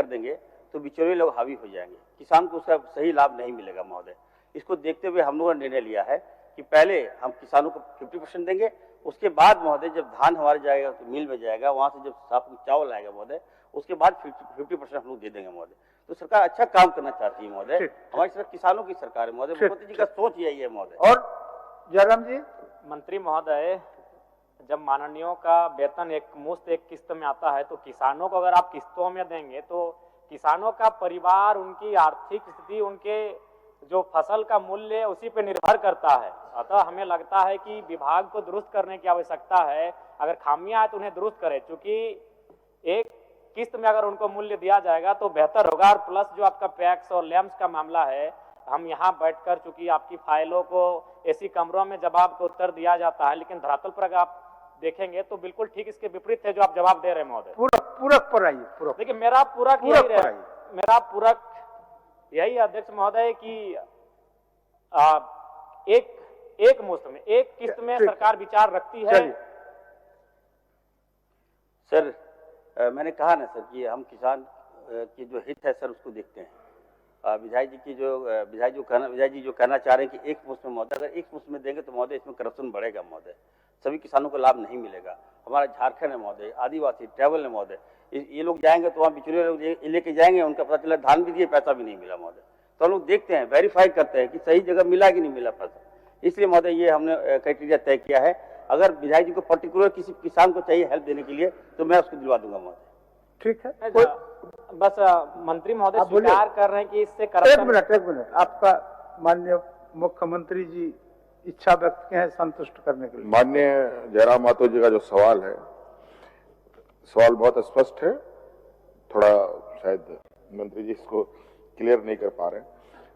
देंगे तो बिचौलिए लोग हावी हो जाएंगे, किसान को उसका सही लाभ नहीं मिलेगा महोदय। इसको देखते हुए हम लोगों ने निर्णय लिया है कि पहले हम किसानों को 50% देंगे, उसके बाद महोदय जब धान हमारे जाएगा तो मिल में जाएगा, वहाँ से जब साफ चावल आएगा महोदय, उसके बाद 50% हम लोग दे देंगे महोदय। तो सरकार अच्छा काम करना चाहती है महोदय, हमारी सरकार किसानों की सरकार है महोदय, मुख्यमंत्री जी का सोच यही है महोदय। और जयराम जी। मंत्री महोदय, जब माननीयों का वेतन एक मुश्त एक किस्त में आता है तो किसानों को अगर आप किस्तों में देंगे तो किसानों का परिवार, उनकी आर्थिक स्थिति, उनके जो फसल का मूल्य है उसी पे निर्भर करता है। अतः हमें लगता है कि विभाग को दुरुस्त करने की आवश्यकता है। अगर खामियां है तो उन्हें दुरुस्त करें, क्योंकि एक किस्त में अगर उनको मूल्य दिया जाएगा तो बेहतर होगा। और प्लस जो आपका पैक्स और लैम्स का मामला है, हम यहाँ बैठकर चूंकि आपकी फाइलों को ऐसी कमरों में जवाब को उत्तर दिया जाता है, लेकिन धरातल पर अगर आप देखेंगे तो बिल्कुल ठीक इसके विपरीत है जो आप जवाब दे रहे हैं महोदय। पूरक पर आइए, पूरक। देखिए मेरा पूरक यही अध्यक्ष महोदय कि एक मुश्त में एक किस्त में सरकार विचार रखती है। सर मैंने कहा ना सर कि हम किसान की जो हित है सर उसको देखते हैं। विधायक जी जो कहना चाह रहे हैं कि एक मुश्त में महोदय, अगर एक मुश्त में देंगे तो महोदय इसमें करप्शन बढ़ेगा महोदय, सभी किसानों को लाभ नहीं मिलेगा। हमारा झारखंड है महोदय, आदिवासी ट्रैवल है महोदय, ये लोग जाएंगे तो वहाँ बिचौलिए लोग लेके जाएंगे, उनका पता चला धान भी दिए पैसा भी नहीं मिला महोदय। तो हम लोग देखते हैं, वेरीफाई करते हैं कि सही जगह मिला कि नहीं मिला पैसा। इसलिए महोदय ये हमने क्राइटेरिया तय किया है। अगर विधायक जी को पर्टिकुलर किसी किसान को चाहिए हेल्प देने के लिए तो मैं उसको दिलवा दूंगा महोदय। ठीक है, बस मंत्री महोदय स्वीकार कर रहे हैं कि इससे करप्शन। एक मिनट, आपका माननीय मुख्यमंत्री जी इच्छा व्यक्त किए हैं संतुष्ट करने के लिए। माननीय जयराम मातो जी का जो सवाल है, सवाल बहुत स्पष्ट है, थोड़ा शायद मंत्री जी इसको क्लियर नहीं कर पा रहे हैं।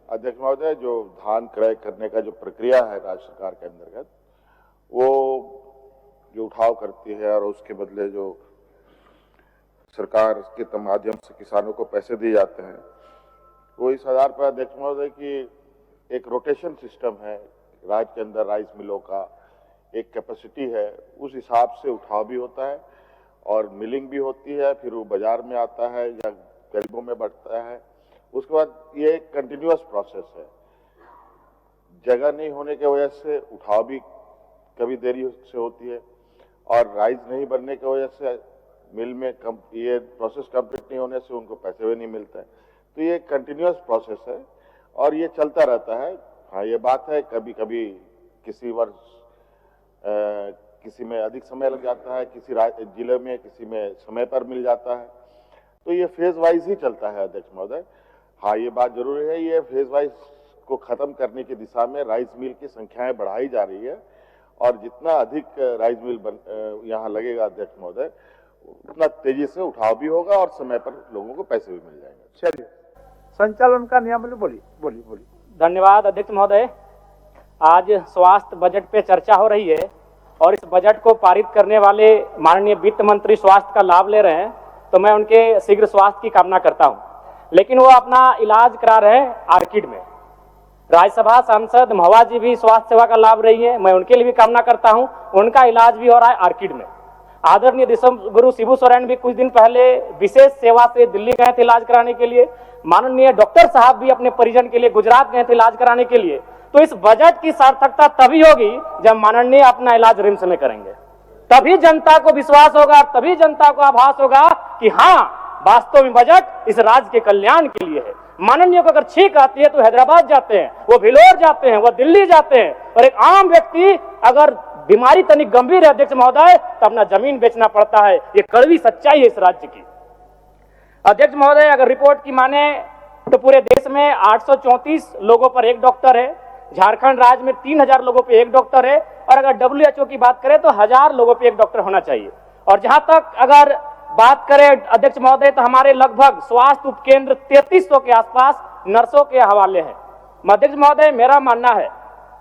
अध्यक्ष महोदय, जो धान क्रय करने का जो प्रक्रिया है राज्य सरकार के अंतर्गत, वो जो उठाव करती है और उसके बदले जो सरकार के माध्यम से किसानों को पैसे दिए जाते हैं, वो इस आधार पर अध्यक्ष महोदय की एक रोटेशन सिस्टम है राज्य के अंदर, राइस मिलों का एक कैपेसिटी है, उस हिसाब से उठाव भी होता है और मिलिंग भी होती है, फिर वो बाजार में आता है या गरीबों में बढ़ता है। उसके बाद ये एक कंटिन्यूअस प्रोसेस है। जगह नहीं होने की वजह से उठाव भी कभी देरी से होती है और राइस नहीं बनने की वजह से मिल में ये प्रोसेस कंप्लीट नहीं होने से उनको पैसे भी नहीं मिलते हैं। तो ये कंटिन्यूअस प्रोसेस है और ये चलता रहता है। हाँ, ये बात है कभी कभी किसी वर्ष किसी में अधिक समय लग जाता है, किसी जिले में किसी में समय पर मिल जाता है, तो ये फेज वाइज ही चलता है अध्यक्ष महोदय। हाँ, ये बात जरूरी है, ये फेज वाइज को खत्म करने की दिशा में राइस मिल की संख्याएं बढ़ाई जा रही है और जितना अधिक राइस मिल यहाँ लगेगा अध्यक्ष महोदय, उतना तेजी से उठाव भी होगा और समय पर लोगों को पैसे भी मिल जाएंगे। चलिए, संचालन का नियम बोलिए। धन्यवाद अध्यक्ष महोदय। आज स्वास्थ्य बजट पे चर्चा हो रही है और इस बजट को पारित करने वाले माननीय वित्त मंत्री स्वास्थ्य का लाभ ले रहे हैं, तो मैं उनके शीघ्र स्वास्थ्य की कामना करता हूं। लेकिन वो अपना इलाज करा रहे हैं आर्किड में। राज्यसभा सांसद महुआ जी भी स्वास्थ्य सेवा का लाभ रही है, मैं उनके लिए भी कामना करता हूं, उनका इलाज भी हो रहा है आर्किड में। आदरणीय गुरु शिबू सोरेन भी कुछ दिन पहले विशेष सेवा से दिल्ली गए थे इलाज कराने के लिए। माननीय डॉक्टर साहब भी अपने परिजन के लिए गुजरात गए थे इलाज कराने के लिए। तो इस बजट की सार्थकता तभी होगी जब माननीय अपना इलाज रिम्स में करेंगे, तभी जनता को विश्वास होगा, तभी जनता को आभास होगा कि हाँ, वास्तव में बजट इस राज्य के कल्याण के लिए है। माननीय को अगर छींक आती है तो हैदराबाद जाते हैं, वो भिलोर जाते हैं, वो दिल्ली जाते हैं, और एक आम व्यक्ति अगर बीमारी तनिक गंभीर है अध्यक्ष महोदय तो अपना जमीन बेचना पड़ता है। ये कड़वी सच्चाई है इस राज्य की। अध्यक्ष महोदय, अगर रिपोर्ट की माने तो पूरे देश में 834 लोगों पर एक डॉक्टर है, झारखंड राज्य में 3000 लोगों पे एक डॉक्टर है, और अगर WHO की बात करें तो 1000 लोगों पे एक डॉक्टर होना चाहिए। और जहां तक अगर बात करें अध्यक्ष महोदय तो हमारे लगभग स्वास्थ्य उपकेंद्र 3300 के आसपास नर्सों के हवाले हैं। अध्यक्ष महोदय, मेरा मानना है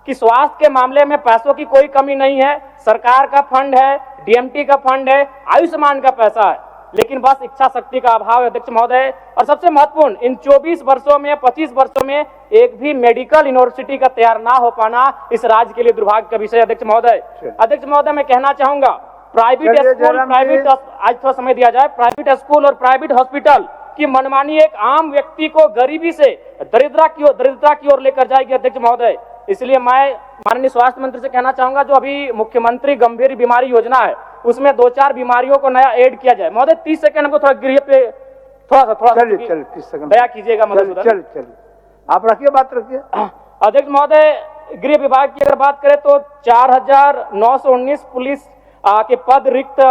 कि स्वास्थ्य के मामले में पैसों की कोई कमी नहीं है। सरकार का फंड है, DMT का फंड है, आयुष्मान का पैसा है, लेकिन बस इच्छा शक्ति का अभाव है अध्यक्ष महोदय। और सबसे महत्वपूर्ण, इन 24 वर्षों में 25 वर्षों में एक भी मेडिकल यूनिवर्सिटी का तैयार ना हो पाना इस राज्य के लिए दुर्भाग्य का विषय अध्यक्ष महोदय। अध्यक्ष महोदय, मैं कहना चाहूंगा प्राइवेट स्कूल, आज थोड़ा समय दिया जाए, प्राइवेट स्कूल और प्राइवेट हॉस्पिटल कि मनमानी एक आम व्यक्ति को गरीबी से दरिद्रता की ओर लेकर जाएगी अध्यक्ष महोदय। इसलिए मैं माननीय स्वास्थ्य मंत्री से कहना चाहूंगा, जो अभी मुख्यमंत्री गंभीर बीमारी योजना है उसमें 2-4 बीमारियों को नया ऐड किया जाए। महोदय 30 सेकंड हमको थोड़ा गृह पे थोड़ा चलिए 30 सेकंड दया कीजिएगा मधुसूदन। चलिए आप रखिए, बात रखिए। अध्यक्ष महोदय, गृह विभाग की अगर बात करें तो 4,919 पुलिस के पद रिक्त,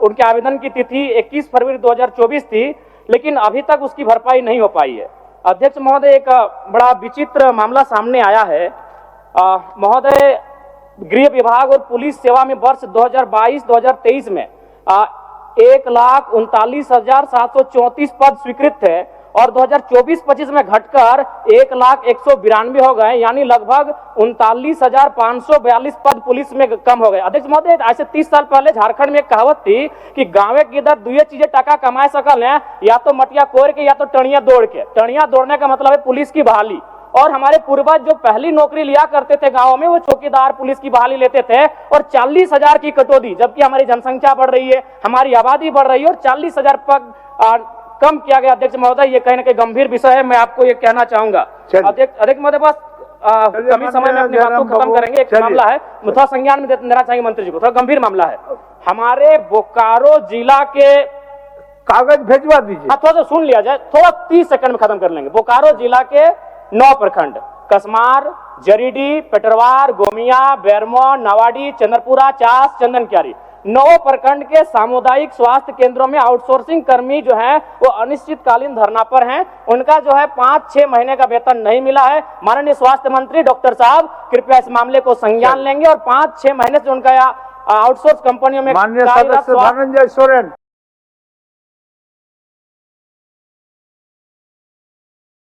उनके आवेदन की तिथि 21 फरवरी 2024 थी, लेकिन अभी तक उसकी भरपाई नहीं हो पाई है। अध्यक्ष महोदय, एक बड़ा विचित्र मामला सामने आया है महोदय। गृह विभाग और पुलिस सेवा में वर्ष 2022-2023 में 1,39,734 पद स्वीकृत थे और 2024-25 में घटकर 1,01,192 हो गए, यानी लगभग 39,542 पद पुलिस में कम हो गए। अध्यक्ष महोदय, ऐसे 30 साल पहले झारखंड में एक कहावत थी कि गाँव के इधर दुए चीजें टका कमाए सकल हैं, या तो मटिया कोर के या तो टणिया दौड़ के। टणिया दौड़ने का मतलब है पुलिस की बहाली। और हमारे पूर्वज जो पहली नौकरी लिया करते थे गाँव में, वो चौकीदार पुलिस की बहाली लेते थे और 40,000 की कटौती, जबकि हमारी जनसंख्या बढ़ रही है, हमारी आबादी बढ़ रही है और 40,000 पद कम किया गया। अध्यक्ष महोदय, ये कहीं ना कहीं गंभीर विषय है, मैं आपको ये कहना चाहूंगा। अध्यक्ष महोदय, बस कमी समय में अपनी बात को खत्म करेंगे। एक मामला है, थोड़ा संज्ञान में देना चाहिए मंत्री जी को, थोड़ा गंभीर मामला है। हमारे बोकारो जिला के कागज भेजवा दीजिए। थोड़ा सा सुन लिया जाए, थोड़ा 30 सेकंड में खत्म कर लेंगे। बोकारो जिला के 9 प्रखंड, कसमार, जरीडी, पेटरवार, गोमिया, बेरमो, नवाडी, चंद्रपुरा, चास, चंदनक्यारी, 9 प्रखंड के सामुदायिक स्वास्थ्य केंद्रों में आउटसोर्सिंग कर्मी जो हैं वो अनिश्चितकालीन धरना पर हैं। उनका जो है 5-6 महीने का वेतन नहीं मिला है। माननीय स्वास्थ्य मंत्री डॉक्टर साहब कृपया इस मामले को संज्ञान लेंगे और 5-6 महीने से उनका आउटसोर्स कंपनियों में माननीय सदस्य धनंजय सोरेन।